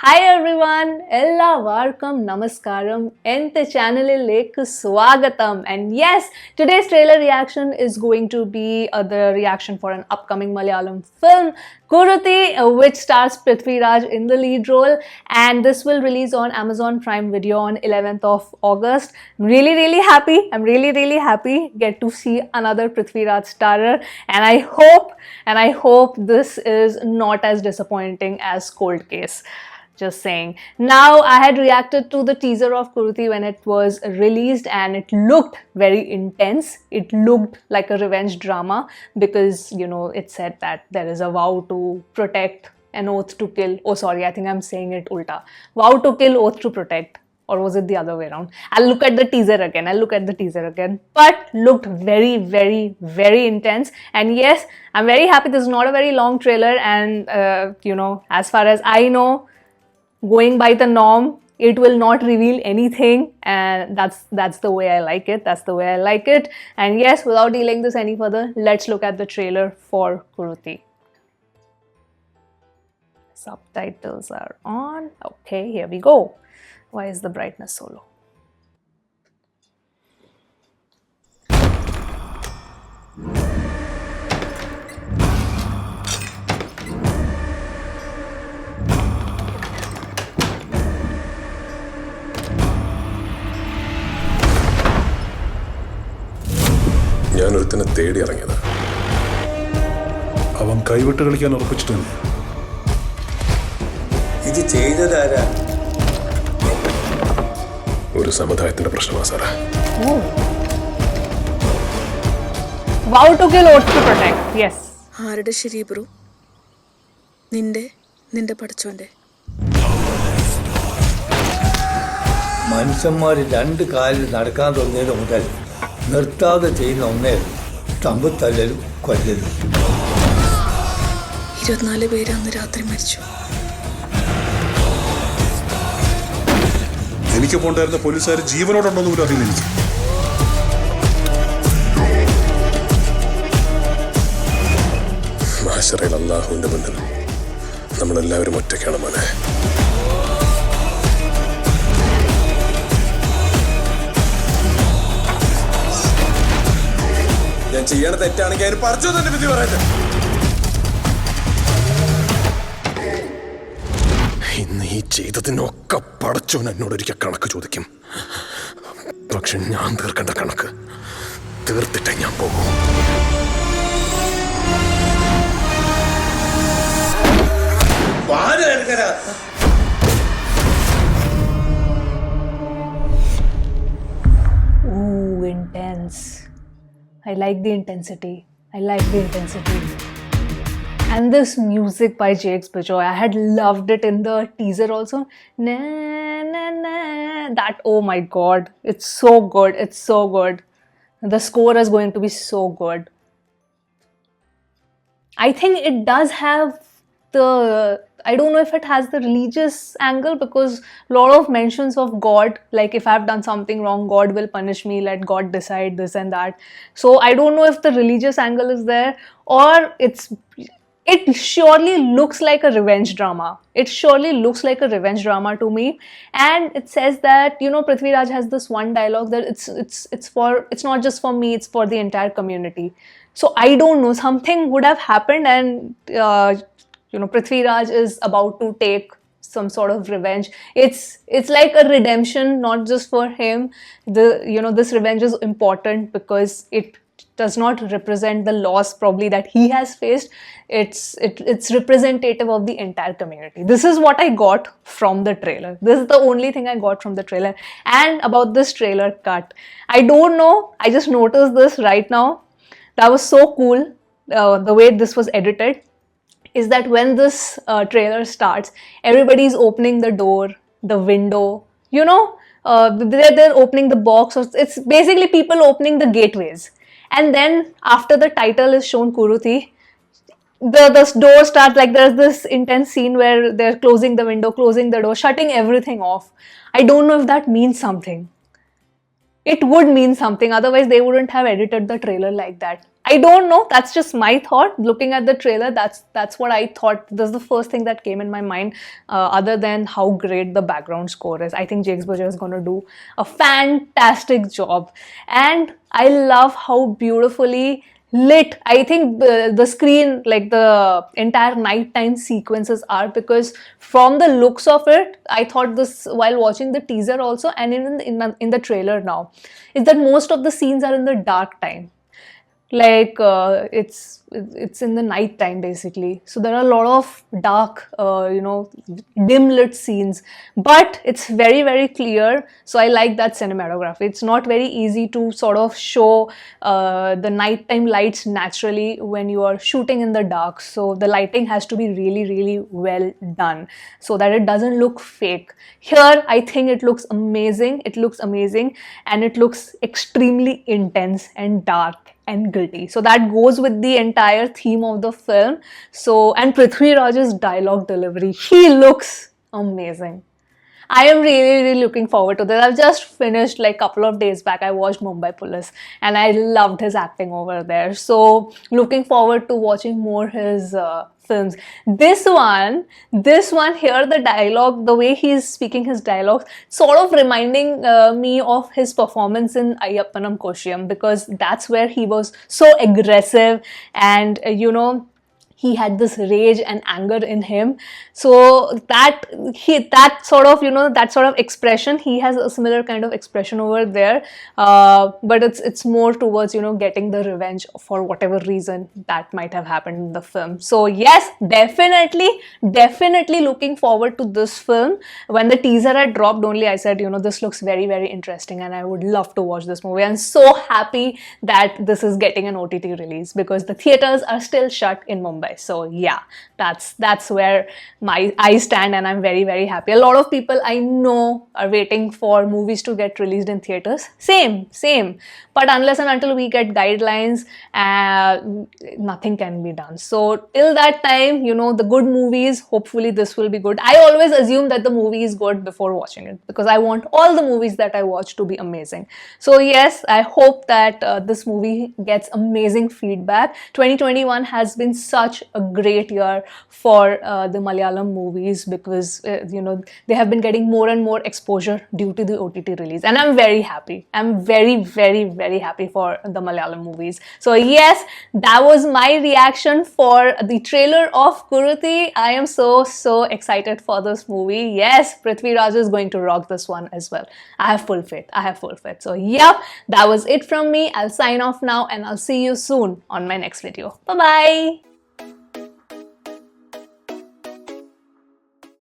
Hi everyone, Ellavarkam Namaskaram, Ente channelilekku Swagatam. And yes, today's trailer reaction is going to be the reaction for an upcoming Malayalam film, Kuruthi, which stars Prithvi Raj in the lead role. And this will release on Amazon Prime Video on 11th of August. I'm really happy. I'm really happy get to see another Prithvi Raj starrer. And I hope this is not as disappointing as Cold Case. Just saying. Now, I had reacted to the teaser of Kuruthi when it was released and it looked very intense. It looked like a revenge drama because, it said that there is a vow to protect, an oath to kill. Oh, sorry, I think I'm saying it ulta. Vow to kill, oath to protect. Or was it the other way around? I'll look at the teaser again. But looked very intense. And yes, I'm very happy this is not a very long trailer. And, as far as I know, going by the norm, it will not reveal anything, and that's the way I like it. And yes, without delaying this any further, let's look at the trailer for Kuruthi. Subtitles are on. Okay, here we go. Why is the brightness so low? ഞാനൊരുത്തനെ തേടി ഇറങ്ങിയതാ. അവൻ കൈവിട്ട് കളിക്കാൻ ഉറപ്പിച്ചിട്ടുണ്ട്. ഇത് ചെയ്തതാരാ? ഒരു സമുദായത്തിന്റെ പ്രശ്നമാ സാറേ. Vow to kill, oath to protect. Yes. ആരുടെ ശരി ബ്രോ? നിന്റെ പഠിച്ചോന്റെ. മനുഷ്യന്മാര് രണ്ട് കാലിൽ നടക്കാൻ തുടങ്ങിയത് മുതൽ നിർത്താതെ ചെയ്യുന്ന ഒന്നേ തമ്പുത്തല്ലലും കൊല്ലലും. 24 പേര് അന്ന് രാത്രി മരിച്ചു. എനിക്ക് പോണ്ടായിരുന്ന പോലീസുകാർ ജീവനോടുണ്ടോന്ന് പോലും അറിയില്ല എനിക്ക്. മാശറയിൽ അല്ലാഹുവിന്റെ മുന്നിൽ നമ്മളെല്ലാവരും ഒറ്റയ്ക്കാണ് മോനെ. ഞാൻ ചെയ്യണ തെറ്റാണെങ്കിൽ അതിന് പറിച്ചു തന്നെ വിധി പറയട്ടെ. ഇന്ന് ഈ ചെയ്തതിനൊക്കെ പടച്ചോൻ എന്നോടൊരിക്കൽ കണക്ക് ചോദിക്കും. പക്ഷെ ഞാൻ തീർക്കേണ്ട കണക്ക് തീർത്തിട്ടേ ഞാൻ പോകും. Ooh, intense. I like the intensity. And this music by JX Bijoy, I had loved it in the teaser also. Na, na, na. That, oh my god, it's so good. The score is going to be so good. I think it does have I don't know if it has the religious angle, because a lot of mentions of God, like if I've done something wrong, God will punish me, let God decide this and that. So I don't know if the religious angle is there, or it surely looks like a revenge drama. To me. And it says that, Prithvi Raj has this one dialogue that it's not just for me, it's for the entire community. So I don't know, something would have happened, and Prithvi Raj is about to take some sort of revenge. It's like a redemption, not just for him. This revenge is important because it does not represent the loss probably that he has faced. It's representative of the entire community. This is what I got from the trailer. This is the only thing I got from the trailer. And about this trailer cut, I don't know, I just noticed this right now. That was so cool, the way this was edited. Is that when this trailer starts, everybody's opening the door, the window, they're opening the box. It's basically people opening the gateways. And then after the title is shown, Kuruthi, the door starts, like there's this intense scene where they're closing the window, closing the door, shutting everything off. I don't know if that means something. It would mean something, otherwise they wouldn't have edited the trailer like that. I don't know. That's just my thought. Looking at the trailer, that's what I thought. This is the first thing that came in my mind. Other than how great the background score is, I think Jakes Butcher is going to do a fantastic job, and I love how beautifully lit I think the screen, like the entire nighttime sequences are, because from the looks of it, I thought this while watching the teaser also, and even in the trailer now, is that most of the scenes are in the dark time, like it's in the night time basically. So there are a lot of dark dim lit scenes, but it's very clear. So I like that cinematography. It's not very easy to sort of show the nighttime lights naturally when you are shooting in the dark. So the lighting has to be really well done so that it doesn't look fake. Here I think it looks amazing. It looks amazing, and it looks extremely intense and dark and gritty. So that goes with the entire theme of the film. So, and Prithvi Raj's dialogue delivery, he looks amazing. I am really looking forward to this. I've just finished, like, a couple of days back, I watched Mumbai Police, and I loved his acting over there. So looking forward to watching more his films. This one here, the dialogue, the way he's speaking his dialogues, sort of reminding me of his performance in Ayyappanam Koshiyam, because that's where he was so aggressive and he had this rage and anger in him. So that sort of expression, he has a similar kind of expression over there, but it's more towards getting the revenge for whatever reason that might have happened in the film. So yes, definitely looking forward to this film. When the teaser had dropped only, I said this looks very interesting and I would love to watch this movie. I'm so happy that this is getting an OTT release, because the theaters are still shut in Mumbai. So yeah, that's where I stand, and I'm very happy. A lot of people I know are waiting for movies to get released in theaters. Same. But unless and until we get guidelines, nothing can be done. So till that time, the good movies, hopefully this will be good. I always assume that the movie is good before watching it, because I want all the movies that I watch to be amazing. So yes, I hope that this movie gets amazing feedback. 2021 has been such a great year for the Malayalam movies, because they have been getting more and more exposure due to the OTT release, and I'm very happy. I'm very happy for the Malayalam movies. So yes, that was my reaction for the trailer of Kuruthi. I am so excited for this movie. Yes, Prithvi Raj is going to rock this one as well. I have full faith. So yep, that was it from me. I'll sign off now, and I'll see you soon on my next video. Bye bye.